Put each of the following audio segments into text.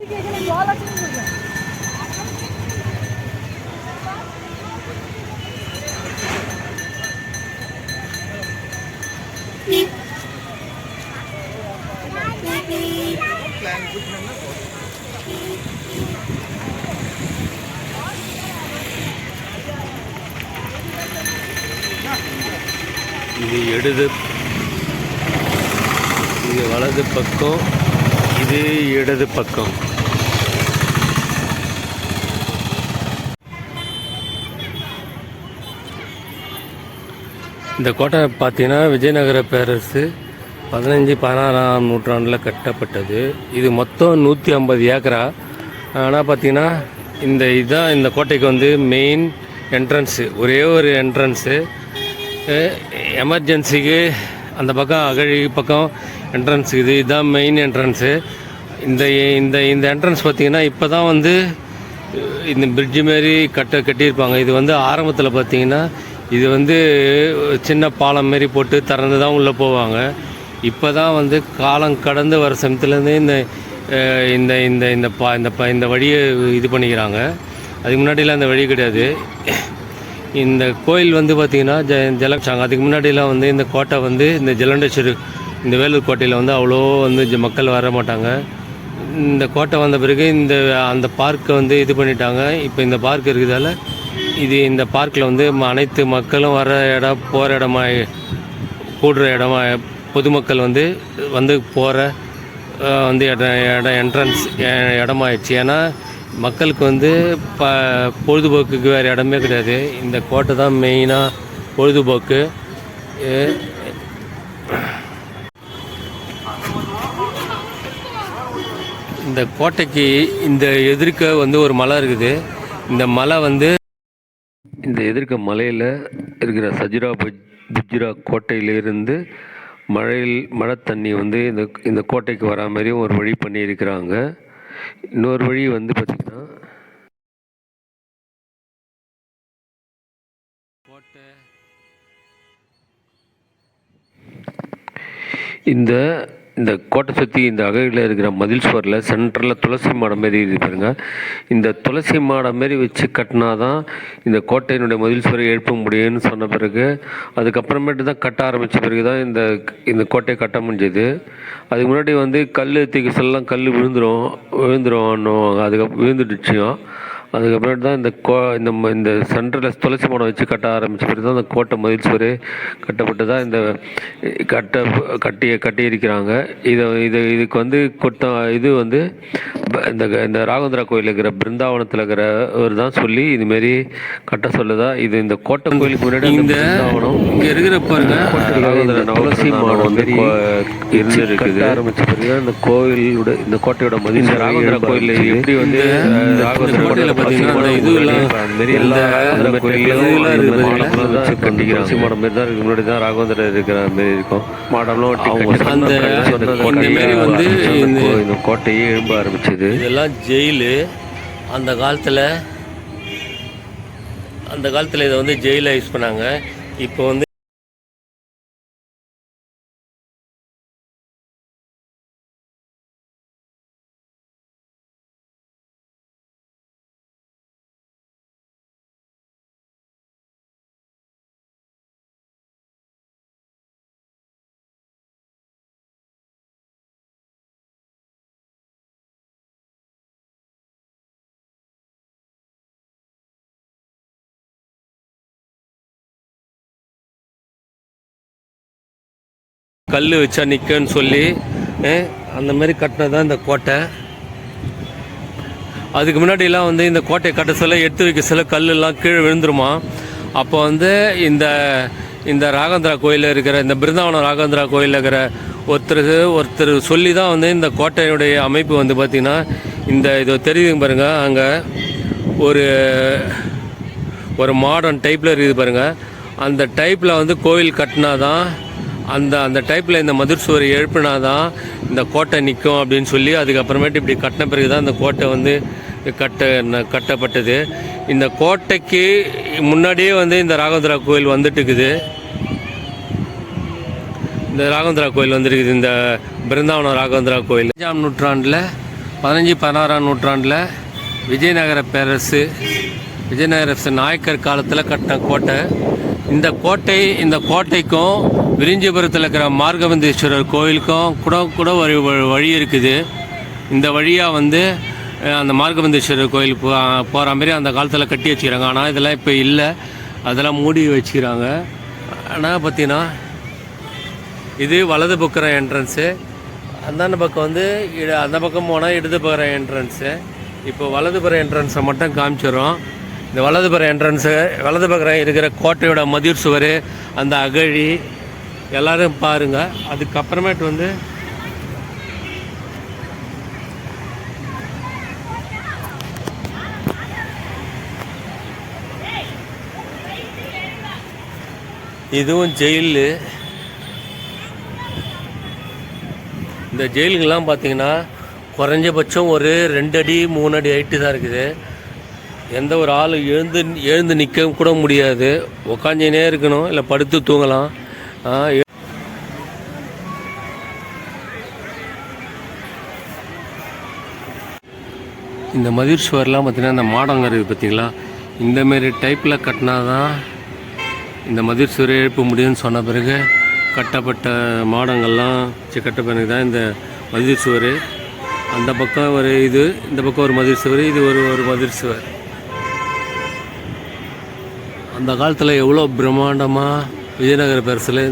இது இடது, இது வலது பக்கம், இது இடது பக்கம். இந்த கோட்டை பார்த்தீங்கன்னா விஜயநகர பேரரசு 15-16ஆம் நூற்றாண்டில் கட்டப்பட்டது. இது மொத்தம் 150 ஏக்கரா. ஆனால் பார்த்தீங்கன்னா இதுதான் இந்த கோட்டைக்கு வந்து மெயின் என்ட்ரன்ஸு, ஒரே ஒரு என்ட்ரன்ஸு. எமர்ஜென்சிக்கு அந்த பக்கம் அகழி பக்கம் என்ட்ரன்ஸ் இதுதான் மெயின் என்ட்ரன்ஸு. இந்த இந்த இந்த என்ட்ரன்ஸ் பார்த்திங்கன்னா இப்போ தான் வந்து இந்த பிரிட்ஜு மாரி கட்டியிருப்பாங்க. இது வந்து ஆரம்பத்தில் பார்த்திங்கன்னா இது வந்து சின்ன பாலம் மாரி போட்டு திறந்து தான் உள்ளே போவாங்க. இப்போ தான் வந்து காலம் கடந்து வர சமயத்துலேருந்து இந்த இந்த இந்த பா இந்த இந்த வழியை இது பண்ணிக்கிறாங்க. அதுக்கு முன்னாடிலாம் அந்த வழி கிடையாது. இந்த கோயில் வந்து பார்த்திங்கன்னா ஜலச்சாங்க. அதுக்கு முன்னாடிலாம் வந்து இந்த கோட்டை வந்து இந்த ஜலண்டேஸ்வரி, இந்த வேலூர் கோட்டையில் வந்து அவ்வளோ வந்து மக்கள் வர மாட்டாங்க. இந்த கோட்டை வந்த பிறகு அந்த பார்க்கை வந்து இது பண்ணிட்டாங்க. இப்போ இந்த பார்க் இருக்கிறதால இந்த பார்க்கில் வந்து அனைத்து மக்களும் வர இடம், போகிற இடமா, கூடுற இடமா, பொதுமக்கள் வந்து போகிற வந்து இடம் என்ட்ரன்ஸ் இடமாயிடுச்சு. ஏன்னா மக்களுக்கு வந்து பொழுதுபோக்குக்கு வேறு இடமே கிடையாது. இந்த கோட்டை தான் மெயினாக பொழுதுபோக்கு. இந்த கோட்டைக்கு இந்த எதிர்க்க வந்து ஒரு மலை இருக்குது. இந்த மலை வந்து இந்த எதிர்க்க மலையில் இருக்கிற சஜிரா புஜ்ரா கோட்டையிலிருந்து மழை தண்ணி வந்து இந்த கோட்டைக்கு வரா மாதிரியும் ஒரு வழி பண்ணியிருக்கிறாங்க. இன்னொரு வழி வந்து பார்த்திங்கன்னா கோட்டை இந்த கோட்டை சுற்றி இந்த அகழியில் இருக்கிற மதில் சுவரில் சென்டரில் துளசி மாடம் மாரி இருப்பாருங்க. இந்த துளசி மாடம் மாரி வச்சு கட்டினா தான் இந்த கோட்டையினுடைய மதில் சுவரை எழுப்ப முடியும்னு சொன்ன பிறகு அதுக்கப்புறமேட்டு தான் கட்ட ஆரம்பித்த பிறகு தான் இந்த கோட்டையை கட்ட முடிஞ்சது. அதுக்கு முன்னாடி வந்து கல் தூக்கி சொல்லலாம், கல் விழுந்துடும் அதுக்கப்புறம் விழுந்துடுச்சியும். அதுக்கப்புறம் தான் இந்த சென்டரில் துளசி மாடம் வச்சு கட்ட ஆரம்பித்த பிறகு தான் இந்த கோட்டை மதில் சுவர் கட்டப்பட்டு தான் இந்த கட்டியிருக்கிறாங்க. இதுக்கு வந்து இது வந்து இந்த ராகவேந்திரா கோயில் இருக்கிற பிருந்தாவனத்தில் இருக்கிறவர் தான் சொல்லி இதுமாரி கட்ட சொல்லுதா. இது இந்த கோட்டை கோயிலுக்கு முன்னாடி இந்த பிருந்தாவனம் இங்கே இருக்கிற பாருங்க, ராகவேந்திர துளசி மாடம் வந்து இருந்துருக்குது. ஆரம்பித்த பிறகு இந்த கோட்டையோட மதில் ராகவேந்திரா கோயில் எப்படி வந்து ராகவேந்திர கோட்டையில் பார்த்தீங்கன்னா இதுலாம் துளசி மாடம் மாரி தான் முன்னாடி தான் ராகவேந்திரர் இருக்கிற மாரி இருக்கும். மாடம்லாம் இந்த கோட்டையே எழும்ப ஆரம்பிச்சது. இதெல்லாம் ஜெயிலு. அந்த காலத்தில் இதை வந்து ஜெயிலாக யூஸ் பண்ணாங்க. இப்போ வந்து கல் வச்சா நிற்கன்னு சொல்லி அந்த மாதிரி கட்டினது தான் இந்த கோட்டை. அதுக்கு முன்னாடிலாம் வந்து இந்த கோட்டையை கட்ட சொல்ல எடுத்து வைக்க சொல்ல கல்லெல்லாம் கீழே விழுந்துருமா. அப்போ வந்து இந்த ராகவேந்திரா கோயிலில் இருக்கிற இந்த பிருந்தாவனம் ராகவேந்திரா கோயிலில் இருக்கிற ஒருத்தர் சொல்லி தான் வந்து இந்த கோட்டையுடைய அமைப்பு வந்து பார்த்திங்கன்னா இது தெரியுதுங்க பாருங்கள். அங்கே ஒரு மாடர்ன் டைப்பில் இருக்குது பாருங்கள். அந்த டைப்பில் வந்து கோயில் கட்டினா தான் அந்த டைப்பில் இந்த மதில் சுவர் எழுப்பினா தான் இந்த கோட்டை நிற்கும் அப்படின்னு சொல்லி அதுக்கப்புறமேட்டு இப்படி கட்டின பிறகு தான் இந்த கோட்டை வந்து கட்டப்பட்டது. இந்த கோட்டைக்கு முன்னாடியே வந்து இந்த ராகவேந்திரா கோயில் வந்துட்டு இருக்குது. இந்த ராகவேந்திரா கோயில் வந்துருக்குது. இந்த பிருந்தாவனம் ராகவேந்திரா கோயில் 5ஆம் நூற்றாண்டில் 16ஆம் நூற்றாண்டில் விஜயநகர பேரரசு நாயக்கர் காலத்தில் கட்டின கோட்டை. இந்த கோட்டைக்கும் விரிஞ்சிபுரத்தில் இருக்கிற மார்கவந்தீஸ்வரர் கோயிலுக்கும் கூட ஒரு வழி இருக்குது. இந்த வழியாக வந்து அந்த மார்கவந்தீஸ்வரர் கோயில் போகிற மாதிரி அந்த காலத்தில் கட்டி வச்சுக்கிறாங்க. ஆனால் இதெல்லாம் இப்போ இல்லை, அதெல்லாம் மூடி வச்சுக்கிறாங்க. ஆனால் பார்த்தீங்கன்னா இது வலது பக்கம் என்ட்ரன்ஸு, அந்தாண்ட பக்கம் வந்து அந்த பக்கம் போனால் இடதுபுற என்ட்ரன்ஸு. இப்போ வலதுபுற என்ட்ரன்ஸை மட்டும் காமிச்சிடும். இந்த வலதுபுற வலது பக்கம் இருக்கிற கோட்டையோட மதிர் சுவர், அந்த அகழி எல்லோரும் பாருங்கள். அதுக்கப்புறமேட்டு வந்து இதுவும் ஜெயிலு. இந்த ஜெயிலுங்கெல்லாம் பார்த்தீங்கன்னா குறைஞ்சபட்சம் ஒரு 2 அடி 3 அடி ஹைட்டு தான் இருக்குது. எந்த ஒரு ஆள் எழுந்து நிற்க கூட முடியாது, உக்காஞ்சினே இருக்கணும், இல்லை படுத்து தூங்கலாம். இந்த மதிர் சுவர்லாம் பார்த்தீங்கன்னா இந்த மாடங்க இருக்குது பார்த்தீங்களா, இந்தமாரி டைப்பில் கட்டினா தான் இந்த மதிர் சுவரை எழுப்ப முடியும்னு சொன்ன பிறகு கட்டப்பட்ட மாடங்கள்லாம் கட்ட பிறகு தான் இந்த மதிர் சுவர். அந்த பக்கம் ஒரு இந்த பக்கம் ஒரு மதிர் சுவர், இது ஒரு மதிர் சுவர். அந்த காலத்தில் எவ்வளோ பிரம்மாண்டமாக விஜயநகர பேரரசில்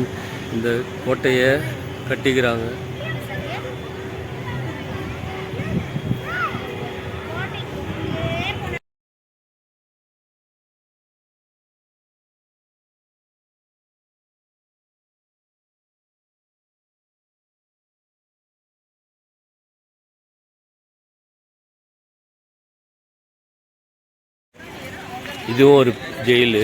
இந்த கோட்டையை கட்டிக்கிறாங்க. இதுவும் ஒரு ஜெயிலு.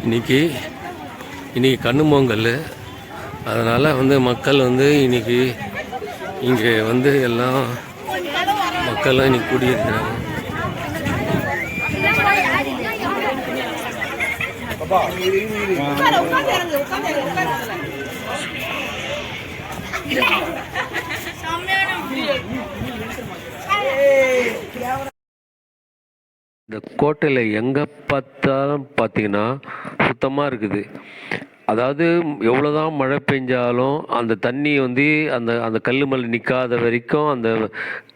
இன்னைக்கு கண்ணுமொங்கல், அதனால் வந்து மக்கள் வந்து இன்னைக்கு இங்கே வந்து எல்லாம் மக்கள்லாம் இன்னைக்கு கூடியிருக்கிறாங்க. இந்த கோட்டையில் எங்கே பார்த்தாலும் பார்த்தீங்கன்னா சுத்தமாக இருக்குது. அதாவது எவ்வளோதான் மழை பெஞ்சாலும் அந்த தண்ணி வந்து அந்த கல் மேலே நிற்காத வரைக்கும் அந்த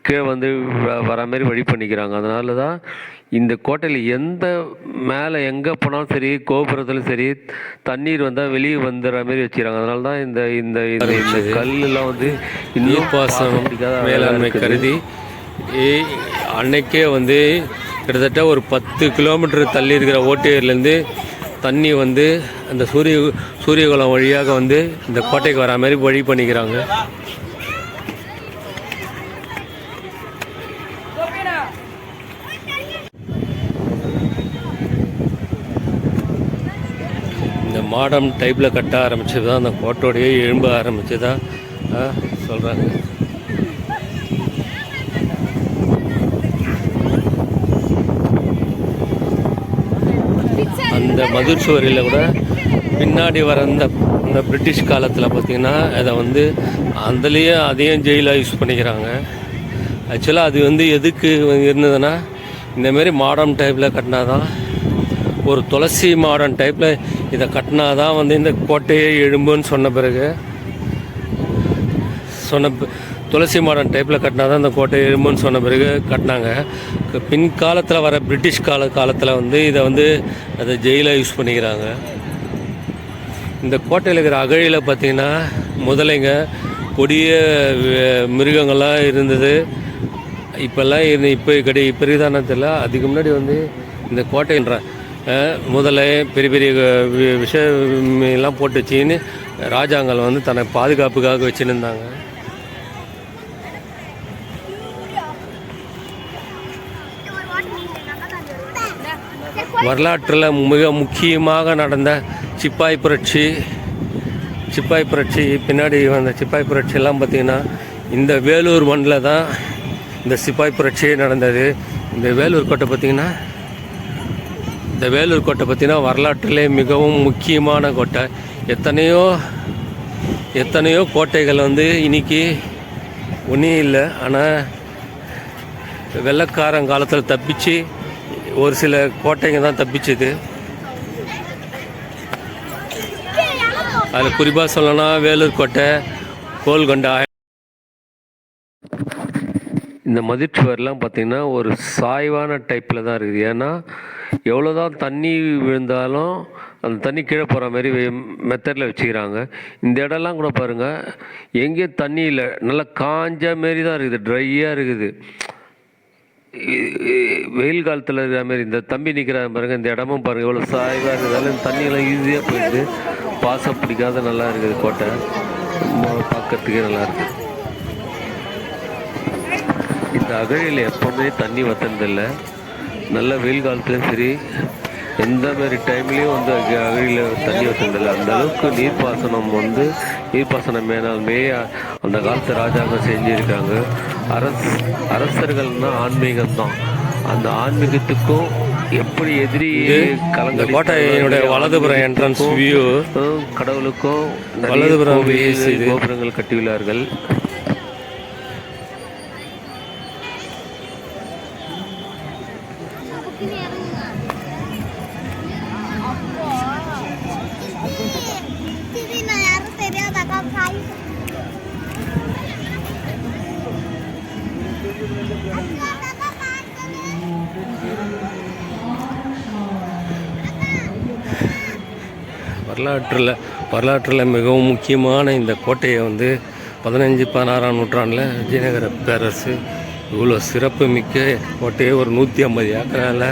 கீழே வந்து வர மாதிரி வழி பண்ணிக்கிறாங்க. அதனால தான் இந்த கோட்டையில் மேலே எங்கே போனாலும் சரி, கோபுரத்துலையும் சரி, தண்ணீர் வந்தால் வெளியே வந்துடுற மாதிரி வச்சுக்கிறாங்க. அதனால தான் இந்த கல்லெல்லாம் வந்து நீர்ப்பாசனம் மேலாண்மை கருதி அன்னைக்கே வந்து கிட்டத்தட்ட ஒரு 10 கிலோமீட்டர் தள்ளி இருக்கிற ஓட்டையூர்லேருந்து தண்ணி வந்து அந்த சூரியகுளம் வழியாக வந்து இந்த கோட்டைக்கு வர மாதிரி வழி பண்ணிக்கிறாங்க. இந்த மாடம் டைப்பில் கட்ட ஆரம்பிச்சது தான் அந்த கோட்டையோடையே எழும்ப ஆரம்பிச்சதா சொல்கிறாங்க. அந்த மதுர் சுவரில் கூட பின்னாடி வர இந்த பிரிட்டிஷ் காலத்தில் பார்த்திங்கன்னா அதை வந்து அதையும் ஜெயிலாக யூஸ் பண்ணிக்கிறாங்க. ஆக்சுவலாக அது வந்து எதுக்கு இருந்ததுன்னா, இந்தமாரி மாடர்ன் டைப்பில் கட்டினா தான், ஒரு துளசி மாடர்ன் டைப்பில் இதை கட்டினா தான் வந்து இந்த கோட்டையை எழும்புன்னு துளசி மாடர்ன் டைப்பில் கட்டினா தான் இந்த கோட்டை எழும்புன்னு சொன்ன பிறகு கட்டினாங்க. பின்காலத்தில் வர பிரிட்டிஷ் காலத்தில் வந்து இதை வந்து அதை ஜெயிலாக யூஸ் பண்ணிக்கிறாங்க. இந்த கோட்டையில் இருக்கிற அகழியில் பார்த்திங்கன்னா முதலைங்க, கொடிய மிருகங்கள்லாம் இருந்தது. இப்போல்லாம் இப்போ இருக்குதானே தெரியல. அதுக்கு முன்னாடி வந்து இந்த கோட்டைன்ற முதலை பெரிய பெரிய விஷயெல்லாம் போட்டு வச்சின்னு ராஜாங்கள் வந்து தன்னை பாதுகாப்புக்காக வச்சுன்னு இருந்தாங்க. வரலாற்றில் மிக முக்கியமாக நடந்த சிப்பாய் புரட்சி பின்னாடி வந்த சிப்பாய் புரட்சியெல்லாம் பார்த்திங்கன்னா இந்த வேலூர் மண்ணில் தான் இந்த சிப்பாய் புரட்சியே நடந்தது. இந்த வேலூர் கோட்டை பார்த்திங்கன்னா, இந்த வேலூர் கோட்டை பார்த்திங்கன்னா வரலாற்றிலே மிகவும் முக்கியமான கோட்டை. எத்தனையோ கோட்டைகள் வந்து இன்றைக்கி ஒன்றும் இல்லை. ஆனால் வெள்ளைக்காரன் காலத்தில் தப்பிச்சு ஒரு சில கோட்டைங்க தான் தப்பிச்சுது. அதில் குறிப்பாக சொல்லணும்னா வேலூர் கோட்டை, கோல்கொண்டா. இந்த மதிச்சுவரெலாம் பார்த்திங்கன்னா ஒரு சாய்வான டைப்பில் தான் இருக்குது. ஏன்னா எவ்வளோ தான் தண்ணி விழுந்தாலும் அந்த தண்ணி கீழே போகிற மாதிரி மெத்தடில் வச்சுக்கிறாங்க. இந்த இடம்லாம் கூட பாருங்கள், எங்கேயும் தண்ணி இல்லை, நல்லா காஞ்ச மாரி தான் இருக்குது, ட்ரையாக இருக்குது. வெயில் காலத்தில் இருக்கிற மாதிரி இந்த தம்பி நிற்கிற பாருங்கள், இந்த இடமும் பாருங்கள் எவ்வளோ சாய்வாக இருக்கிறதால இந்த தண்ணியெல்லாம் ஈஸியாக போயிடுது. பாசம் பிடிக்காத நல்லா இருக்குது கோட்டை, பார்க்கறதுக்கே நல்லாயிருக்கு. இந்த அகழியில் எப்போவுமே தண்ணி வற்றதில்லை. நல்ல வெயில் காலத்துலையும் சரி, எந்த மாதிரி டைம்லேயும் வந்து அகழியில் தண்ணி வற்றதில்லை. அந்த அளவுக்கு நீர்ப்பாசனம் மேலாண்மையே அந்த காலத்து ராஜாங்க செஞ்சுருக்காங்க. அரசர்கள்னால் ஆன்மீகம்தான். அந்த ஆன்மீகத்துக்கும் எப்படி எதிரி கோட்டையினுடைய வலதுபுறம் என்ட்ரன்ஸ் வியூ, கடவுளுக்கும் வலதுபுறம் கோபுரங்கள் கட்டியுள்ளார்கள். வரலாற்றில் மிகவும் முக்கியமான இந்த கோட்டையை வந்து 15-16ஆம் நூற்றாண்டில் விஜயநகர பேரரசு இவ்வளோ சிறப்பு மிக்க கோட்டையை ஒரு 150 ஏக்கரால்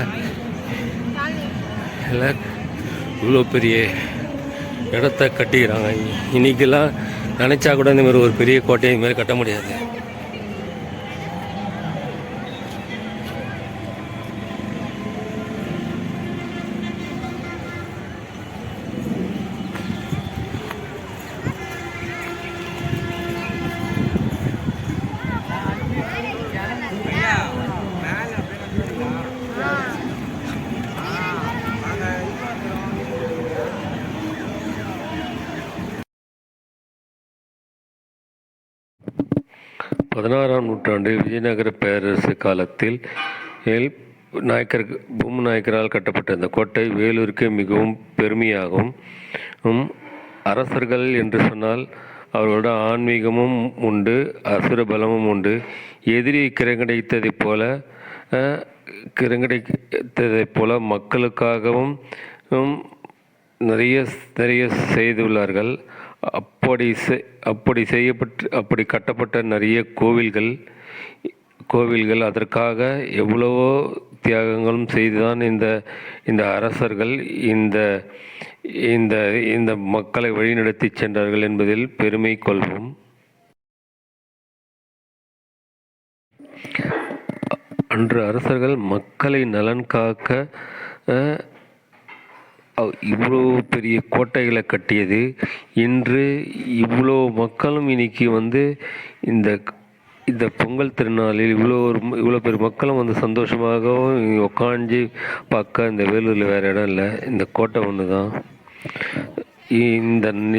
இவ்வளோ பெரிய இடத்த கட்டிக்கிறாங்க. இன்றைக்கெல்லாம் நினச்சா கூட இந்தமாதிரி ஒரு பெரிய கோட்டையை இதுமாதிரி கட்ட முடியாது. பதினாறாம் நூற்றாண்டில் விஜயநகர பேரரசு காலத்தில் பூமி நாயக்கரால் கட்டப்பட்ட இந்த கோட்டை வேலூருக்கு மிகவும் பெருமையாகும். அரசர்கள் என்று சொன்னால் அவர்களோட ஆன்மீகமும் உண்டு, அசுர பலமும் உண்டு. எதிரி கிரங்கடித்ததைப் போல மக்களுக்காகவும் நிறைய செய்துள்ளார்கள். அப்படி கட்டப்பட்ட நிறைய கோவில்கள் அதற்காக எவ்வளவோ தியாகங்களும் செய்துதான் இந்த அரசர்கள் இந்த மக்களை வழிநடத்தி சென்றார்கள் என்பதில் பெருமை கொள்வோம். அன்று அரசர்கள் மக்களை நலன் காக்க இவ்வளோ பெரிய கோட்டைகளை கட்டியது. இன்று இவ்வளோ மக்களும் இன்னைக்கு வந்து இந்த பொங்கல் திருநாளில் இவ்வளோ பெரிய மக்களும் வந்து சந்தோஷமாகவும் உட்காந்து பார்க்க இந்த வேலூரில் வேறு இடம் இல்லை, இந்த கோட்டை ஒன்று தான்.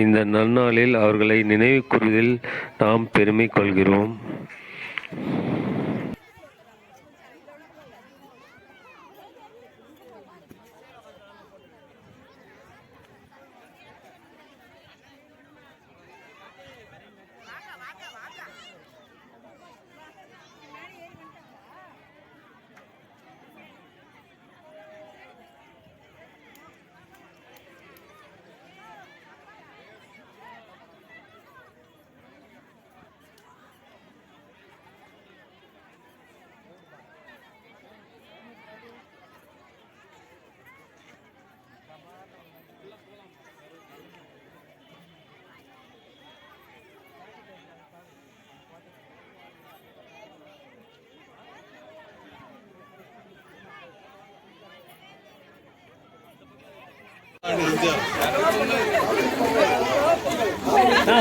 இந்த நன்னாளில் அவர்களை நினைவு கூறுவதில் நாம் பெருமை கொள்கிறோம்.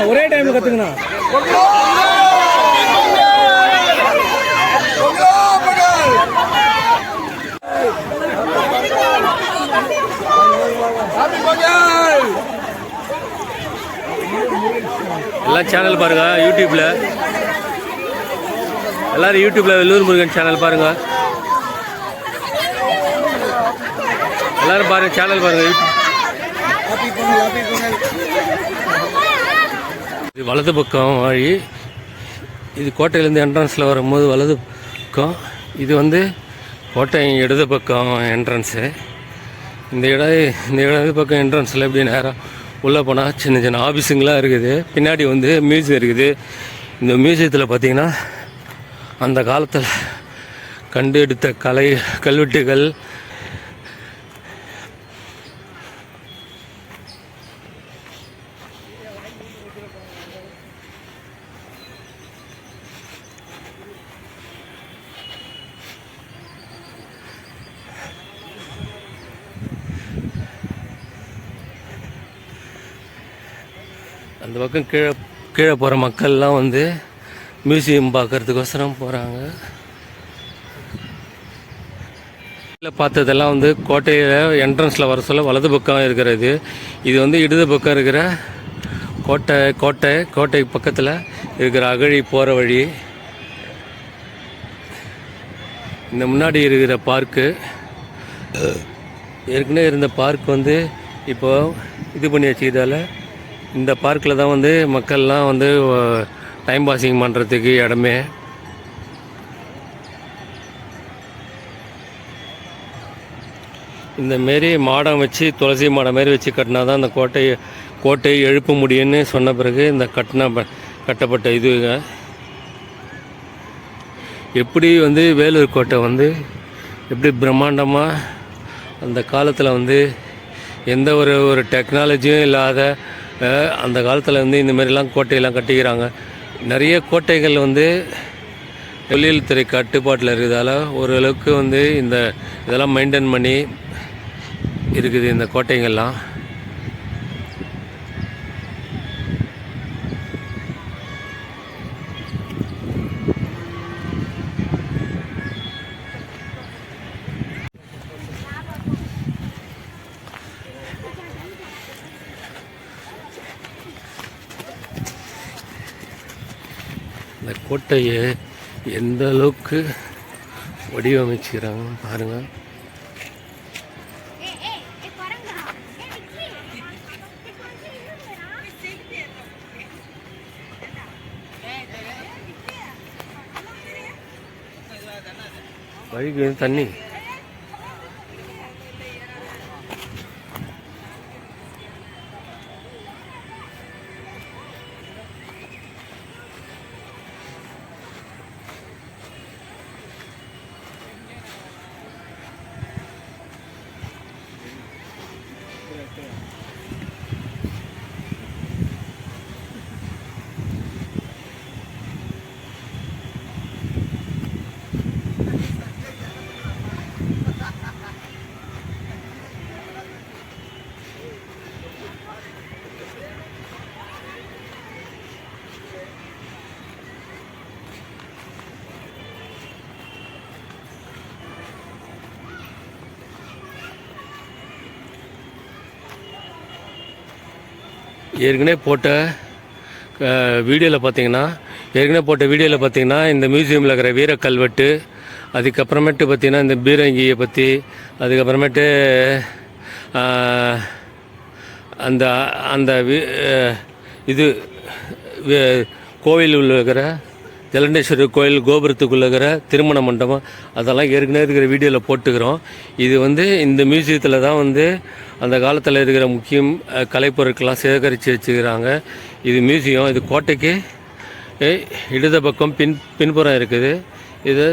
ஒரே டைம் கத்துக்கணும். எல்லாம் சேனல் பாருங்கள் யூடியூப்பில், எல்லோரும் யூடியூப்பில் வெள்ளூர் முருகன் சேனல் பாருங்கள். எல்லோரும் பாருங்கள், சேனல் பாருங்கள். இது வலது பக்கம் வழி. இது கோட்டையிலேருந்து என்ட்ரன்ஸில் வரும்போது வலது பக்கம். இது வந்து கோட்டை இடது பக்கம் என்ட்ரன்ஸு. இந்த இடது பக்கம் என்ட்ரன்ஸில் எப்படி நேரம் உள்ளே போனால் சின்ன சின்ன ஆஃபீஸுங்களாம் இருக்குது. பின்னாடி வந்து மியூசியம் இருக்குது. இந்த மியூசியத்தில் பார்த்திங்கன்னா அந்த காலத்தில் கண்டு எடுத்த கல்வெட்டுகள், அந்த பக்கம் கீழே போகிற மக்கள்லாம் வந்து மியூசியம் பார்க்குறதுக்கோசரம் போகிறாங்க. பார்த்ததெல்லாம் வந்து கோட்டையில் என்ட்ரன்ஸில் வர சொல்ல வலது பக்கம் இருக்கிறது. இது வந்து இடது பக்கம் இருக்கிற கோட்டை பக்கத்தில் இருக்கிற அகழி போகிற வழி. இந்த முன்னாடி இருக்கிற பார்க்கு, ஏற்கனவே இருந்த பார்க் வந்து இப்போது இது பண்ணி வச்சுக்கிறதால இந்த பார்க்கில் தான் வந்து மக்கள்லாம் வந்து டைம் பாஸிங் பண்ணுறதுக்கு இடமே. இந்தமாரி மாடம் வச்சு, துளசி மாடம் மாரி வச்சு கட்டினா தான் அந்த கோட்டையை எழுப்ப முடியும்னு சொன்ன பிறகு இந்த கட்டப்பட்ட இதுங்க. எப்படி வந்து வேலூர் கோட்டை வந்து எப்படி பிரம்மாண்டமாக அந்த காலத்தில் வந்து எந்த ஒரு டெக்னாலஜியும் இல்லாத அந்த காலத்தில் வந்து இந்தமாரிலாம் கோட்டையெல்லாம் கட்டிக்கிறாங்க. நிறைய கோட்டைகள் வந்து தொழில் துறை கட்டுப்பாட்டில் இருக்கிறதால ஓரளவுக்கு வந்து இதெல்லாம் மெயின்டைன் பண்ணி இருக்குது இந்த கோட்டைகள்லாம். இந்த கோட்டையை எந்த அளவுக்கு வடிவமைச்சுக்கிறாங்க பாருங்கள். வழிக்கு தண்ணி ஏற்கனவே போட்ட வீடியோவில் பார்த்தீங்கன்னா இந்த மியூசியமில் இருக்கிற வீர கல்வெட்டு, அதுக்கப்புறமேட்டு பார்த்திங்கன்னா இந்த பீரங்கியை பற்றி, அதுக்கப்புறமேட்டு அந்த அந்த இது கோவில் உள்ள இருக்கிற ஜலண்டேஸ்வரர் கோயில் கோபுரத்துக்குள்ளே இருக்கிற திருமண மண்டபம், அதெல்லாம் ஏற்கனவே இருக்கிற வீடியோவில் போட்டுக்கிறோம். இது வந்து இந்த மியூசியத்தில் தான் வந்து அந்த காலத்தில் இருக்கிற முக்கியம் கலைப்பொருட்கள்லாம் சேகரித்து வச்சுக்கிறாங்க. இது மியூசியம். இது கோட்டைக்கு இடது பக்கம் பின்புறம் இருக்குது. இது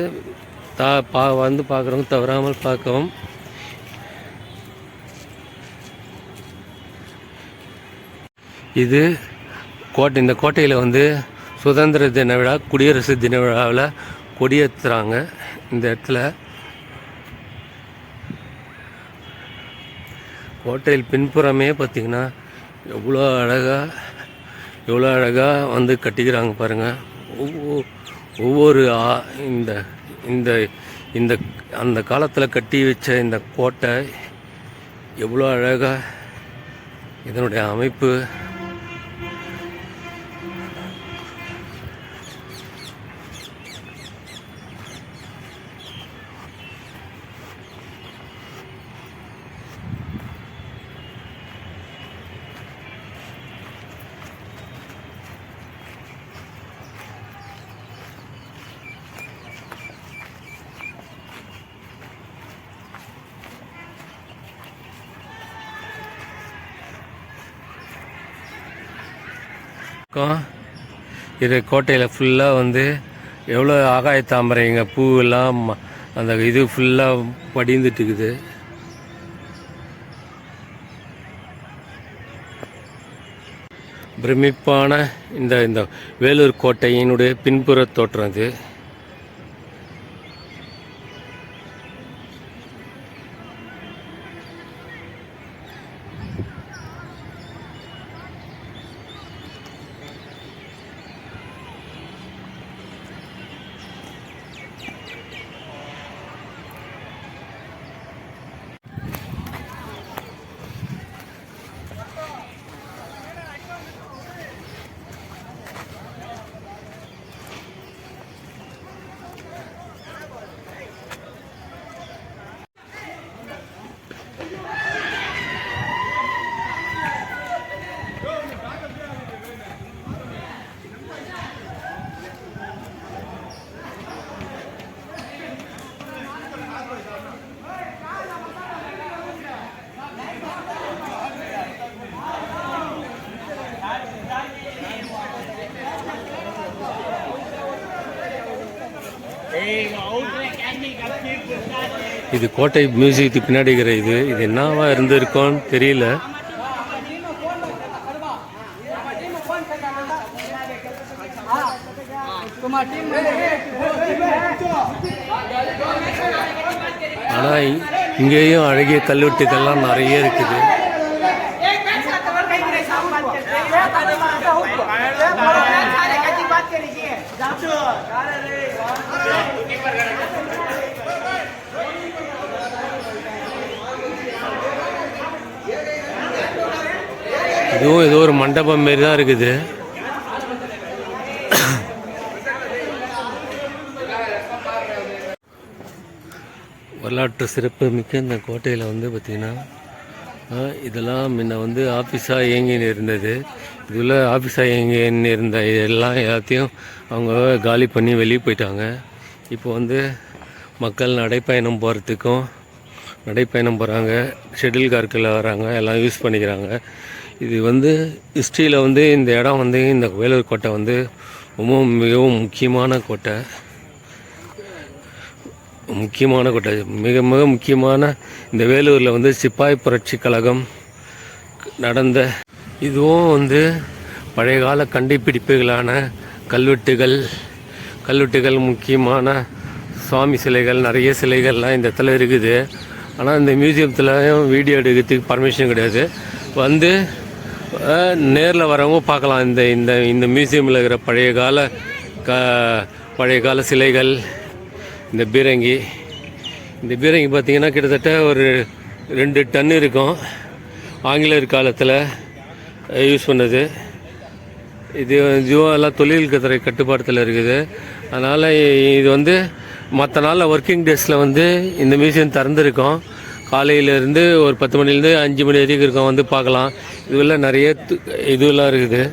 வந்து பார்க்குறவங்க தவறாமல் பார்க்கவும். இது இந்த கோட்டையில் வந்து சுதந்திர தின விழா, குடியரசு தின விழாவில் கொடியேற்றுறாங்க. இந்த இடத்துல கோட்டையில் பின்புறமே பார்த்திங்கன்னா எவ்வளோ அழகாக வந்து கட்டிக்கிறாங்க பாருங்கள். ஒவ்வொரு இந்த இந்த இந்த அந்த காலத்தில் கட்டி வச்ச இந்த கோட்டை எவ்வளோ அழகாக, இதனுடைய அமைப்பு இது கோட்டையில் ஃபுல்லாக வந்து எவ்வளோ ஆகாய தாமரைங்க பூவெல்லாம் அந்த இது ஃபுல்லாக படிந்துட்டு இருக்குது. பிரமிப்பான இந்த வேலூர் கோட்டையினுடைய பின்புற தோற்றம் இது. இது கோட்டை மியூசியத்துக்கு பின்னாடி இருக்கிற இது என்னவா இருந்திருக்கோன்னு தெரியல. ஆனால் இங்கேயும் அழகிய கல்வெட்டுக்கள்லாம் நிறைய இருக்குது. இதுவும் ஏதோ ஒரு மண்டபம் மாரி தான் இருக்குது. வரலாற்று சிறப்பு மிக்க இந்த கோட்டையில் வந்து பார்த்திங்கன்னா இதெல்லாம் முன்ன வந்து ஆஃபீஸாக இயங்கின்னு இருந்தது. இதில் ஆஃபீஸாக இயங்கின்னு இருந்த எல்லாத்தையும் அவங்க காலி பண்ணி வெளியே போயிட்டாங்க. இப்போ வந்து மக்கள் நடைப்பயணம் போகிறாங்க, ஷெட்டில் கார்க்கில் வராங்க, எல்லாம் யூஸ் பண்ணிக்கிறாங்க. இது வந்து ஹிஸ்ட்ரியில் வந்து இந்த இடம் வந்து இந்த வேலூர் கோட்டை வந்து மிகவும் முக்கியமான கோட்டை, மிக மிக முக்கியமான இந்த வேலூரில் வந்து சிப்பாய் புரட்சி கழகம் நடந்த. இதுவும் வந்து பழைய கால கண்டுபிடிப்புகளான கல்வெட்டுகள் முக்கியமான சுவாமி சிலைகள், நிறைய சிலைகள்லாம் இந்த இடத்துல இருக்குது. ஆனால் இந்த மியூசியத்துலையும் வீடியோ எடுக்கிறதுக்கு பர்மிஷன் கிடையாது. வந்து நேரில் வரவங்க பார்க்கலாம். இந்த மியூசியமில் இருக்கிற பழைய கால சிலைகள். இந்த பீரங்கி பார்த்திங்கன்னா கிட்டத்தட்ட ஒரு 2 டன் இருக்கும். ஆங்கிலேயர் காலத்தில் யூஸ் பண்ணது. இதுவும் எல்லாம் தொழில்துறை கட்டுப்பாட்டத்தில் இருக்குது. அதனால் இது வந்து மற்ற நாளில் ஒர்க்கிங் டேஸில் வந்து இந்த மியூசியம் திறந்துருக்கோம். காலையிலேருந்து ஒரு 10 மணிலேருந்து 5 மணி வரைக்கும் இருக்கோம். வந்து பார்க்கலாம். இதுவெல்லாம் நிறைய இதுவெல்லாம் இருக்குது.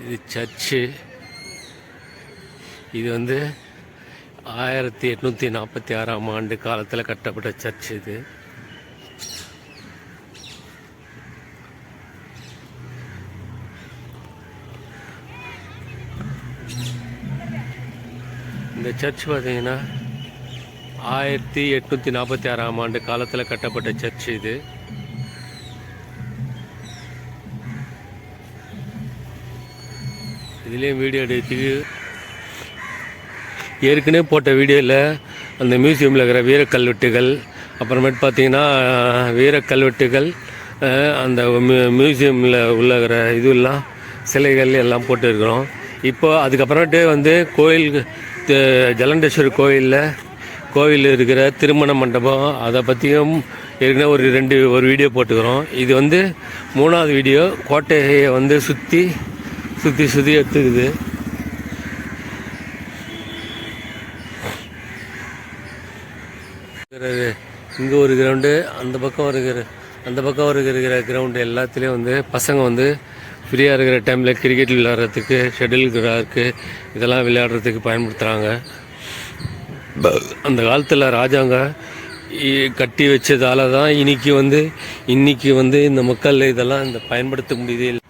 இது சர்ச்சு. இது வந்து 1846ஆம் ஆண்டு காலத்தில் கட்டப்பட்ட சர்ச். இது இந்த சர்ச் பார்த்தீங்கன்னா 1846ஆம் ஆண்டு காலத்தில் கட்டப்பட்ட சர்ச். இது இதுலேயும் வீடியோ எடுத்துக்கு ஏற்கனவே போட்ட வீடியோவில் அந்த மியூசியமில் இருக்கிற வீரக்கல்வெட்டுகள், அப்புறமேட்டு பார்த்திங்கன்னா வீரக்கல்வெட்டுகள், அந்த மியூசியமில் உள்ளகிற இதுவெல்லாம் சிலைகள் எல்லாம் போட்டுருக்குறோம். இப்போ அதுக்கப்புறமேட்டு வந்து ஜலண்டேஸ்வரர் கோவில் இருக்கிற திருமண மண்டபம், அதை பற்றியும் ஏற்கனவே ஒரு வீடியோ போட்டுக்கிறோம். இது வந்து 3வது வீடியோ. கோட்டையை வந்து சுற்றி எடுத்துக்குது. இங்கே ஒரு கிரவுண்டு, அந்த பக்கம் இருக்கிற கிரவுண்டு எல்லாத்துலேயும் வந்து பசங்க வந்து ஃப்ரீயாக இருக்கிற டைமில் கிரிக்கெட் விளையாடுறதுக்கு, ஷட்டில் கிராக்கு இதெல்லாம் விளையாடுறதுக்கு பயன்படுத்துகிறாங்க. அந்த காலத்தில் ராஜாங்க கட்டி வச்சதால தான் இன்னைக்கு வந்து இந்த மக்கள் இதெல்லாம் பயன்படுத்த முடியுது.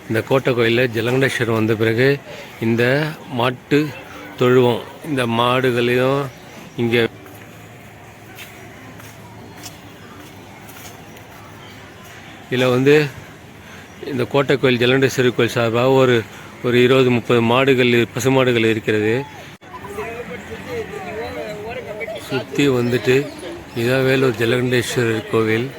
இந்த கோட்டை கோயிலில் ஜலகண்டேஸ்வரம் வந்த பிறகு இந்த மாட்டு தொழுவம், இந்த மாடுகளையும் இங்கே இதில் வந்து இந்த கோட்டை கோயில் ஜலகண்டேஸ்வரர் கோயில் சார்பாக ஒரு 20-30 மாடுகள், பசுமாடுகள் இருக்கிறது. சுற்றி வந்துட்டு இதான் வேலூர் ஜலகண்டேஸ்வரர் கோவில்.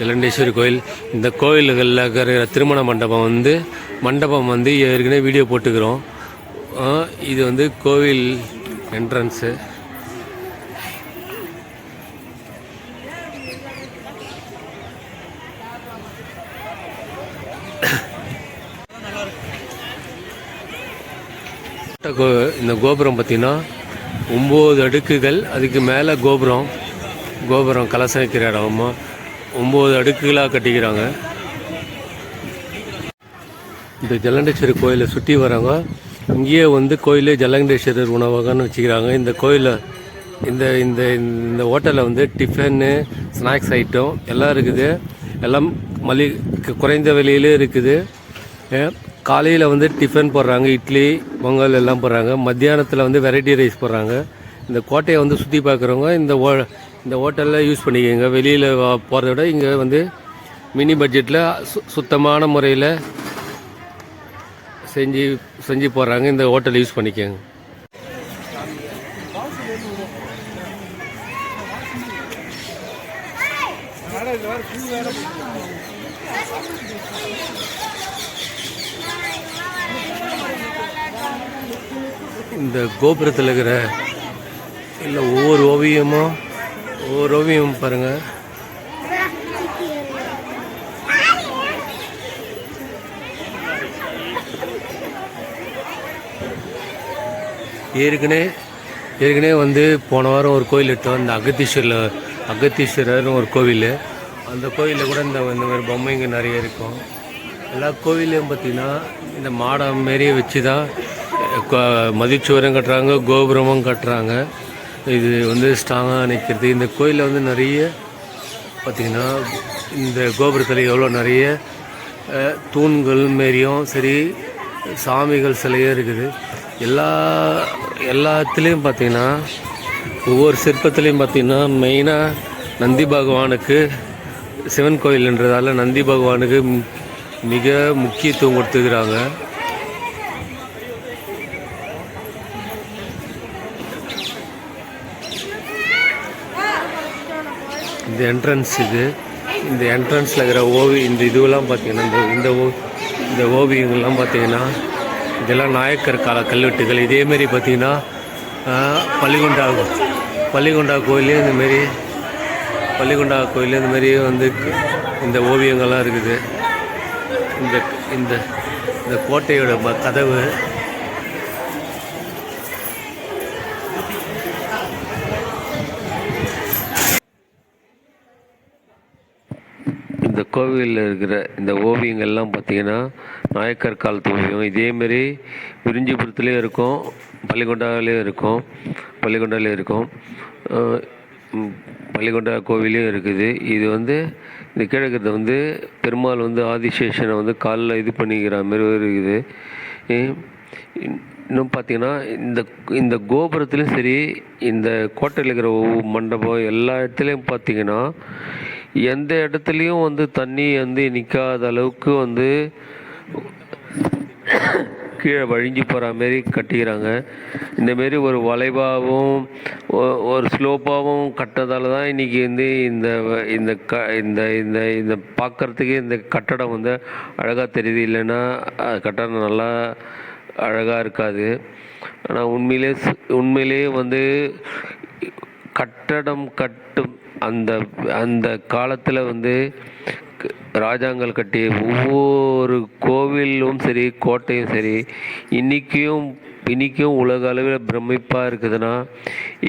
ஜலகண்டேஸ்வரி கோயில். இந்த கோயில்களில் இருக்கிற திருமண மண்டபம் வந்து ஏற்கனவே வீடியோ போட்டுக்கிறோம். இது வந்து கோவில் என்ட்ரன்ஸு. இந்த கோபுரம் பார்த்திங்கன்னா 9 அடுக்குகள். அதுக்கு மேலே கோபுரம் கலசம் வைக்கிற இடமா 9 அடுக்குகளாக கட்டிக்கிறாங்க. இந்த ஜலகண்டேஸ்வரர் கோயிலை சுற்றி வராங்க. இங்கேயே வந்து கோயிலே ஜலகண்டேஸ்வரர் உணவகம்னு வச்சுக்கிறாங்க. இந்த கோயிலில் இந்த ஹோட்டலில் வந்து டிஃபனு, ஸ்நாக்ஸ் ஐட்டம் எல்லாம் இருக்குது. எல்லாம் குறைந்த விலையிலே இருக்குது. காலையில் வந்து டிஃபன் போடுறாங்க, இட்லி, பொங்கல் எல்லாம் போடுறாங்க. மத்தியானத்தில் வந்து வெரைட்டி ரைஸ் போடுறாங்க. இந்த கோட்டையை வந்து சுற்றி பார்க்குறவங்க இந்த ஹோட்டலில் யூஸ் பண்ணிக்கோங்க. வெளியில் போகிறத விட இங்கே வந்து மினி பட்ஜெட்டில் சுத்தமான முறையில் செஞ்சு போடுறாங்க. இந்த ஹோட்டல் யூஸ் பண்ணிக்கோங்க. இந்த கோபுரத்தில் இருக்கிற இல்லை ஒவ்வொரு ஓவியம் பாருங்கள். ஏற்கனவே வந்து போன வாரம் ஒரு கோயில் எடுத்தோம். இந்த அகத்தீஸ்வரர்னு ஒரு கோவில். அந்த கோயிலில் கூட இந்த மாதிரி பொம்மைங்க நிறைய இருக்கும். எல்லா கோவிலையும் பார்த்திங்கன்னா இந்த மாடம் மாரியே வச்சு தான் மதிச்சுவரம் கட்டுறாங்க, கோபுரமும் கட்டுறாங்க. இது வந்து ஸ்ட்ராங்காக நிற்கிறது. இந்த கோயிலில் வந்து நிறைய பார்த்திங்கன்னா இந்த கோபுரத்தில் எவ்வளோ நிறைய தூண்கள் மாரியும் சரி, சாமிகள் சிலையும் இருக்குது. எல்லாத்துலேயும் பார்த்திங்கன்னா ஒவ்வொரு சிற்பத்துலேயும் பார்த்திங்கன்னா மெயினாக நந்தி பகவானுக்கு, சிவன் கோயில்ன்றதால நந்தி பகவானுக்கு மிக முக்கியத்துவம் கொடுத்துக்கிறாங்க. இந்த என்ட்ரன்ஸ் இந்த என்ட்ரன்ஸில் இருக்கிற இந்த இதுவெல்லாம் பார்த்திங்கன்னா இந்த ஓவியங்கள்லாம் பார்த்திங்கன்னா இதெல்லாம் நாயக்கர் கால கல்வெட்டுகள். இதேமாரி பார்த்திங்கன்னா பள்ளிகொண்டா கோயிலே இந்தமாரி வந்து இந்த ஓவியங்கள்லாம் இருக்குது. இந்த கோட்டையோட கதவு இந்த கோவிலில் இருக்கிற இந்த ஓவியங்கள்லாம் பார்த்திங்கன்னா நாயக்கர் காலத்து ஓவியம். இதேமாரி விரிஞ்சிபுரத்துலேயும் இருக்கும், பள்ளிகொண்டாவிலையும் இருக்கும், பள்ளிகொண்டா கோவிலையும் இருக்குது. இது வந்து இந்த கிழக்கிறத வந்து பெருமாள் வந்து ஆதிசேஷனை வந்து காலில் இது பண்ணிக்கிற மாரி இருக்குது. இன்னும் பார்த்திங்கன்னா இந்த கோபுரத்துலேயும் சரி, இந்த கோட்டையில் இருக்கிற மண்டபம் எல்லா இடத்துலையும் பார்த்திங்கன்னா எந்த இடத்துலையும் வந்து தண்ணி வந்து நிற்காத அளவுக்கு வந்து கீழே வழிஞ்சு போகிற மாரி கட்டிக்கிறாங்க. இந்தமாரி ஒரு வளைவாகவும் ஒரு ஸ்லோப்பாகவும் கட்டினதால தான் இன்றைக்கி வந்து இந்த இந்த க இந்த இந்த இந்த பார்க்குறதுக்கே இந்த கட்டடம் வந்து அழகாக தெரியுது. இல்லைன்னா கட்டடம் நல்லா அழகாக இருக்காது. ஆனால் உண்மையிலே வந்து கட்டடம் கட்டும் அந்த அந்த காலத்தில் வந்து ராஜாங்கள் கட்டிய ஒவ்வொரு கோவிலும் சரி, கோட்டையும் சரி, இன்றைக்கும் உலக அளவில் பிரமிப்பாக இருக்குதுன்னா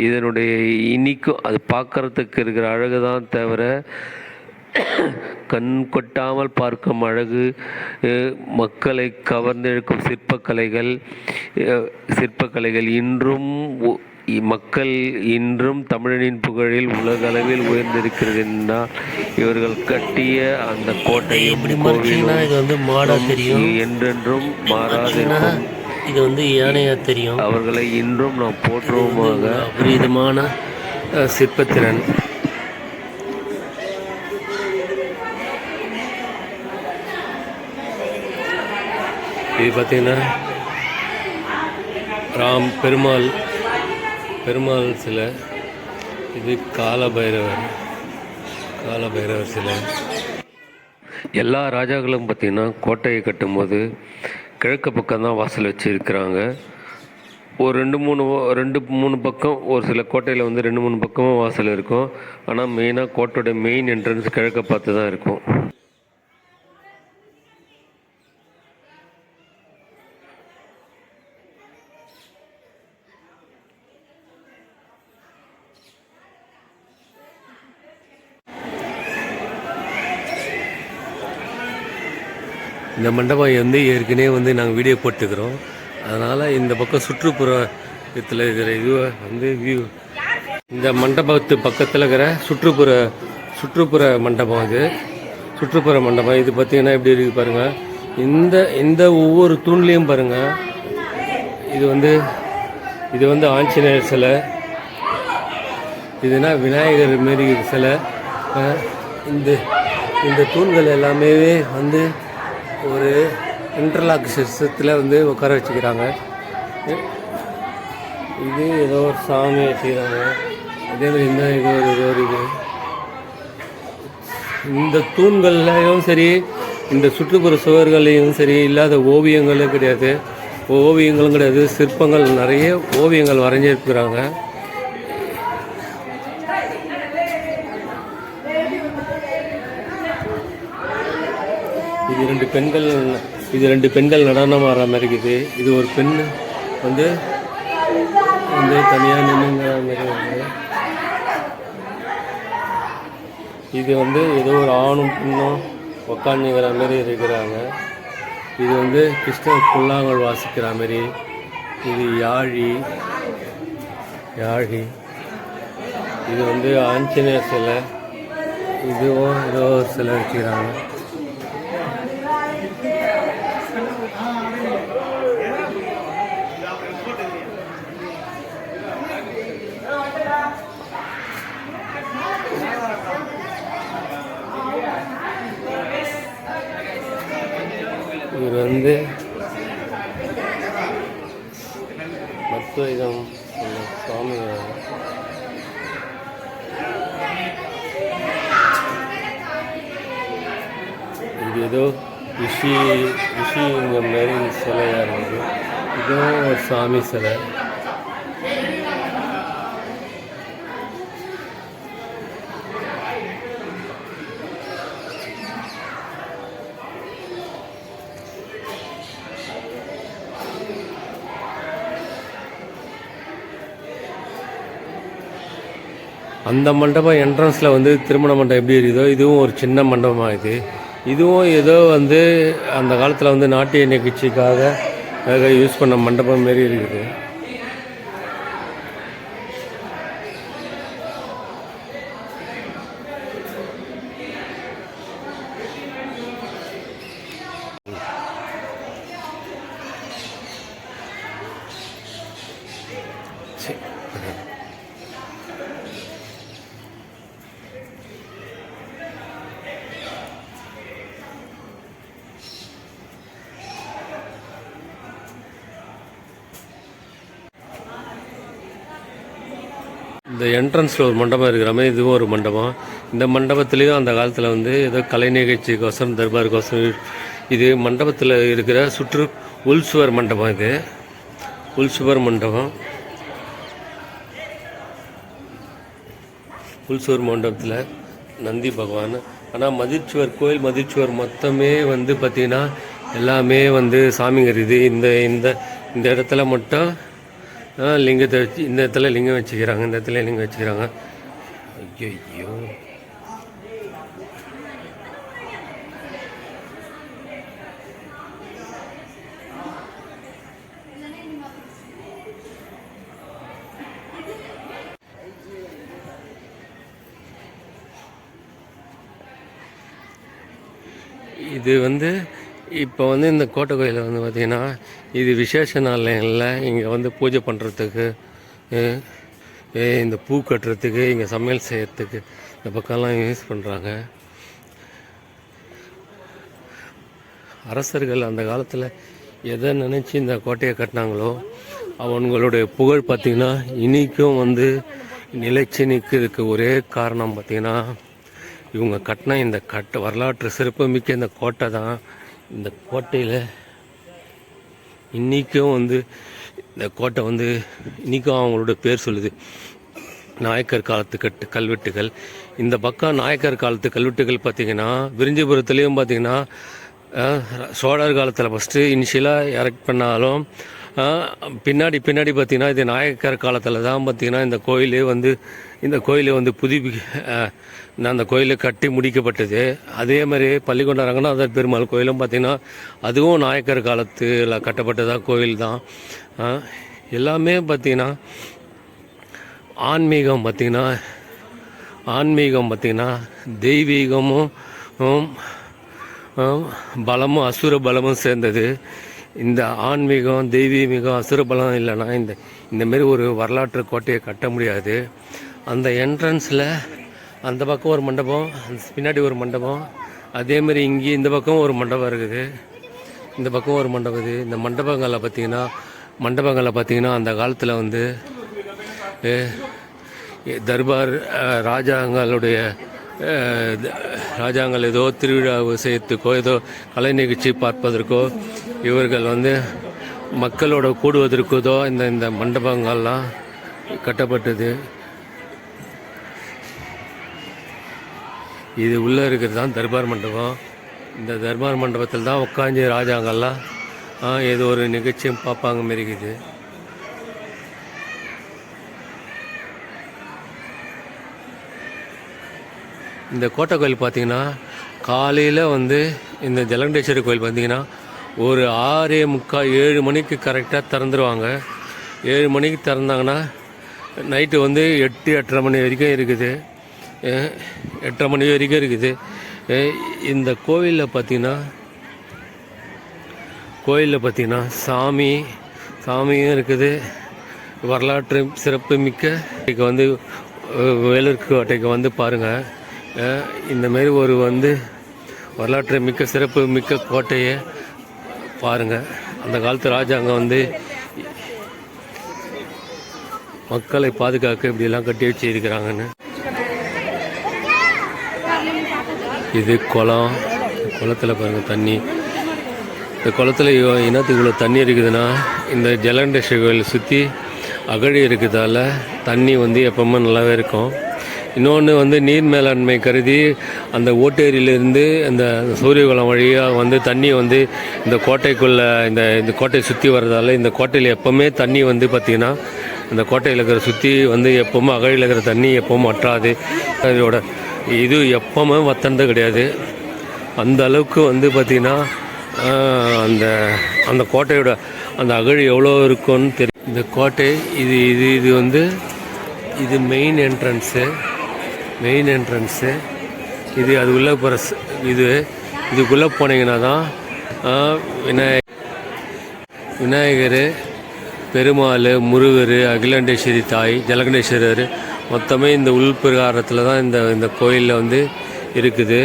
இதனுடைய இன்றைக்கும் அது பார்க்குறதுக்கு இருக்கிற அழகு தான் தவிர கண் கொட்டாமல் பார்க்கும் அழகு, மக்களை கவர்ந்தெழுக்கும் சிற்பக்கலைகள் மக்கள் இன்றும் தமிழனின் புகழில் உலக அளவில் உயர்ந்திருக்கிறதுன்னா இவர்கள் கட்டிய அந்த கோட்டையும் கோவிலும் இது வந்து மாடா தெரியும், என்றென்றும் மாறாதிருக்கும். இது வந்து யானையா தெரியும். அவர்களை இன்றும் நாம் போற்றுவோமாக. அபரிதமான சிற்பத்திறன். இது பார்த்தீங்கன்னா பெருமாள் சிலை. இது காலபைரவர் சிலை. எல்லா ராஜாக்களும் பார்த்திங்கன்னா கோட்டையை கட்டும்போது கிழக்கு பக்கம் தான் வாசல் வச்சுருக்கிறாங்க. ஒரு ரெண்டு மூணு பக்கம், ஒரு சில கோட்டையில் வந்து 2-3 பக்கமும் வாசல் இருக்கும். ஆனால் மெயினாக கோட்டையோட மெயின் என்ட்ரன்ஸ் கிழக்க பார்த்து தான் இருக்கும். இந்த மண்டபம் வந்து ஏற்கனவே வந்து நாங்கள் வீடியோ போட்டுக்கிறோம். அதனால் இந்த பக்கம் சுற்றுப்புறத்தில் இருக்கிற இதுவை வந்து வியூ, இந்த மண்டபத்து பக்கத்தில் இருக்கிற சுற்றுப்புற மண்டபம். சுற்றுப்புற மண்டபம் இது பார்த்திங்கன்னா எப்படி இருக்குது பாருங்கள். இந்த ஒவ்வொரு தூண்லேயும் பாருங்கள். இது வந்து ஆஞ்சநேயர் சிலை. இதுனா விநாயகர் மாரி சிலை. இந்த தூண்கள் எல்லாமே வந்து ஒரு இன்டர்லாக் சிஸ்டத்தில் வந்து உட்கார வச்சுக்கிறாங்க. இது ஏதோ ஒரு சாமி வச்சுக்கிறாங்க. அதேமாதிரி இந்த தூண்கள்லையும் சரி, இந்த சுற்றுப்புற சுவர்களையும் சரி இல்லாத ஓவியங்களும் கிடையாது. சிற்பங்கள் நிறைய ஓவியங்கள் வரைஞ்சிருக்கிறாங்க. இது ரெண்டு பெண்கள் நடனம் ஆடுற மாதிரி இருக்குது. இது ஒரு பெண் வந்து தனியாக நின்றுங்கிற மாதிரி இருக்குது. இது வந்து ஏதோ ஒரு ஆணும் பெண்ணும் உக்காந்துங்கிற மாதிரி இருக்கிறாங்க. இது வந்து கிருஷ்ணன் புல்லாங்குழல் வாசிக்கிற மாதிரி. இது யாழி. இது வந்து ஆஞ்சநேயர் சிலை. இதுவும் ஏதோ ஒரு சிலை வச்சுக்கிறாங்க. இவர் வந்து மத்வைதம் சுவாமி. இது ஏதோ ரிஷிங்க மாரி சிலையாக இருக்குது. இதுவும் ஒரு சாமி சிலை. அந்த மண்டபம் என்ட்ரன்ஸில் வந்து திருமண மண்டபம் எப்படி இருக்குதோ இதுவும் ஒரு சின்ன மண்டபமாக இதுவும் ஏதோ வந்து அந்த காலத்தில் வந்து நாட்டிய நிகழ்ச்சிக்காக யூஸ் பண்ண மண்டபம் மாரி இருக்குது. இந்த என்ட்ரன்ஸில் ஒரு மண்டபம் இருக்கிற மாதிரி இதுவும் ஒரு மண்டபம். இந்த மண்டபத்துலேயும் அந்த காலத்தில் வந்து ஏதோ கலை நிகழ்ச்சிக்கோசரம் தர்பாருக்கோசரம் இது மண்டபத்தில் இருக்கிற உள்சுவர் மண்டபம். இது உள்சுவர் மண்டபம். உள்சுவர் மண்டபத்தில் நந்தி பகவான். ஆனால் மதிர்ச்சுவர் கோயில் மதிர்ச்சுவர் மொத்தமே வந்து பார்த்திங்கன்னா எல்லாமே வந்து சாமிங்க இருக்குது. இந்த இந்த இந்த இடத்துல மட்டும் லிங்கத்தை வச்சு இந்த இடத்துல லிங்கம் வச்சுக்கிறாங்க. இந்த இடத்துல லிங்கம் வச்சுக்கிறாங்க. ஐயோ இது வந்து இப்போ வந்து இந்த கோட்டை கோயிலில் வந்து பார்த்திங்கன்னா இது விசேஷ நாளில் இங்கே வந்து பூஜை பண்ணுறதுக்கு இந்த பூ கட்டுறதுக்கு இங்கே சமையல் செய்யறதுக்கு இந்த பக்கம்லாம் யூஸ் பண்ணுறாங்க. அரசர்கள் அந்த காலத்தில் எதை நினச்சி இந்த கோட்டையை கட்டினாங்களோ அவங்களுடைய புகழ் பார்த்திங்கன்னா இன்றைக்கும் வந்து நிலைச்சி நிற்கிறதுக்கு ஒரே காரணம் பார்த்திங்கன்னா இவங்க கட்டின இந்த வரலாற்று சிறப்புமிக்க இந்த கோட்டை தான். இந்த கோட்டையில் இன்றைக்கும் வந்து இந்த கோட்டை வந்து இன்றைக்கும் அவங்களோட பேர் சொல்லுது. நாயக்கர் காலத்து கல்வெட்டுகள். இந்த பக்கம் நாயக்கர் காலத்து கல்வெட்டுகள் பார்த்திங்கன்னா விரிஞ்சிபுரத்துலேயும் பார்த்திங்கன்னா சோழர் காலத்தில் ஃபஸ்ட்டு இனிஷியலாக எரெக்ட் பண்ணாலும் பின்னாடி பார்த்திங்கன்னா இது நாயக்கர் காலத்தில் தான் பார்த்திங்கன்னா இந்த கோயிலே வந்து அந்த கோயிலை கட்டி முடிக்கப்பட்டது. அதே மாதிரி பள்ளிக்கொண்ட ரங்கநாதர் பெருமாள் கோயிலும் பார்த்திங்கன்னா அதுவும் நாயக்கர் காலத்தில் கட்டப்பட்டதாக கோயில் தான். எல்லாமே பார்த்திங்கன்னா ஆன்மீகம் பார்த்திங்கன்னா தெய்வீகமும் பலமும் அசுர பலமும் சேர்ந்தது. இந்த ஆன்மீகம் தெய்வீகம் அசுர பலம் இல்லைன்னா இந்தமாரி ஒரு வரலாற்று கோட்டையை கட்ட முடியாது. அந்த என்ட்ரன்ஸில் அந்த பக்கம் ஒரு மண்டபம், அந்த பின்னாடி ஒரு மண்டபம், அதேமாதிரி இங்கே இந்த பக்கம் ஒரு மண்டபம் இருக்குது. இந்த பக்கம் ஒரு மண்டபம் இது. இந்த மண்டபங்களில் பார்த்திங்கன்னா அந்த காலத்தில் வந்து தர்பார் ராஜாங்கள் ஏதோ திருவிழா விஷயத்துக்கோ ஏதோ கலை நிகழ்ச்சி பார்ப்பதற்கோ இவர்கள் வந்து மக்களோட கூடுவதற்கோ இந்த மண்டபங்கள்லாம் கட்டப்பட்டது. இது உள்ளே இருக்கிறது தான் தர்பார் மண்டபம். இந்த தர்பார் மண்டபத்தில் தான் உட்காந்து ராஜாங்கள்லாம் ஏதோ ஒரு நிகழ்ச்சியும் பார்ப்பாங்க மாரி இருக்குது. இந்த கோட்டை கோயில் பார்த்திங்கன்னா காலையில் வந்து இந்த ஜலகண்டேஸ்வரி கோயில் பார்த்திங்கன்னா ஒரு 6:45 7 மணிக்கு கரெக்டாக திறந்துருவாங்க. 7 மணிக்கு திறந்தாங்கன்னா நைட்டு வந்து 8 8:30 மணி வரைக்கும் இருக்குது. 8:30 மணி வரைக்கும் இருக்குது. இந்த கோயிலில் பார்த்திங்கன்னா சாமியும் இருக்குது. வரலாற்று சிறப்பு மிக்க வந்து வேலூர் கோட்டைக்கு வந்து பாருங்கள். இந்தமாரி ஒரு வந்து வரலாற்று மிக்க சிறப்பு மிக்க கோட்டையை பாருங்கள். அந்த காலத்து ராஜாங்க வந்து மக்களை பாதுகாக்க இப்படியெல்லாம் கட்டி வச்சுருக்கிறாங்கன்னு. இது குளத்தில் பாருங்கள் தண்ணி. இந்த குளத்தில் இனத்துக்கு இவ்வளோ தண்ணி இருக்குதுன்னா இந்த ஜலகண்டேஸ்வரி கோயில் சுற்றி அகழி இருக்கிறதால தண்ணி வந்து எப்பவுமே நல்லாவே இருக்கும். இன்னொன்று வந்து நீர் மேலாண்மை கருதி அந்த ஓட்டேரியிலேருந்து அந்த சூரியகுளம் வழியாக வந்து தண்ணி வந்து இந்த கோட்டைக்குள்ளே இந்த கோட்டையை சுற்றி வர்றதால இந்த கோட்டையில் எப்போவுமே தண்ணி வந்து பார்த்திங்கன்னா இந்த கோட்டையில் இருக்கிற சுற்றி வந்து எப்போவுமே அகழியில் இருக்கிற தண்ணி எப்போவும் வற்றாது. அதோட இது எப்போவுமே வத்தனது கிடையாது. அந்த அளவுக்கு வந்து பார்த்திங்கன்னா அந்த கோட்டையோட அந்த அகழி எவ்வளோ இருக்குன்னு தெரியும். இந்த கோட்டை இது வந்து இது மெயின் என்ட்ரன்ஸு. இது அது உள்ளே போகிற இதுக்குள்ளே போனீங்கன்னா தான் விநாயகர், பெருமாள், முருகர், அகிலாண்டேஸ்வரி தாய், ஜலகண்டேஸ்வரர் மொத்தமே இந்த உள்பிரகாரத்தில் தான் இந்த கோயிலில் வந்து இருக்குது.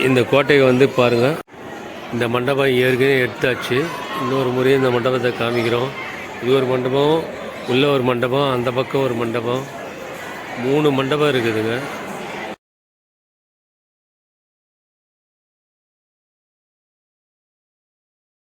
இந்த கோட்டையை வந்து பாருங்கள். இந்த மண்டபம் ஏற்கனவே எடுத்தாச்சு. இன்னொரு முறையும் இந்த மண்டபத்தை காமிக்கிறோம். இது ஒரு மண்டபம் உள்ள ஒரு மண்டபம், அந்த பக்கம் ஒரு மண்டபம், 3 மண்டபம் இருக்குதுங்க.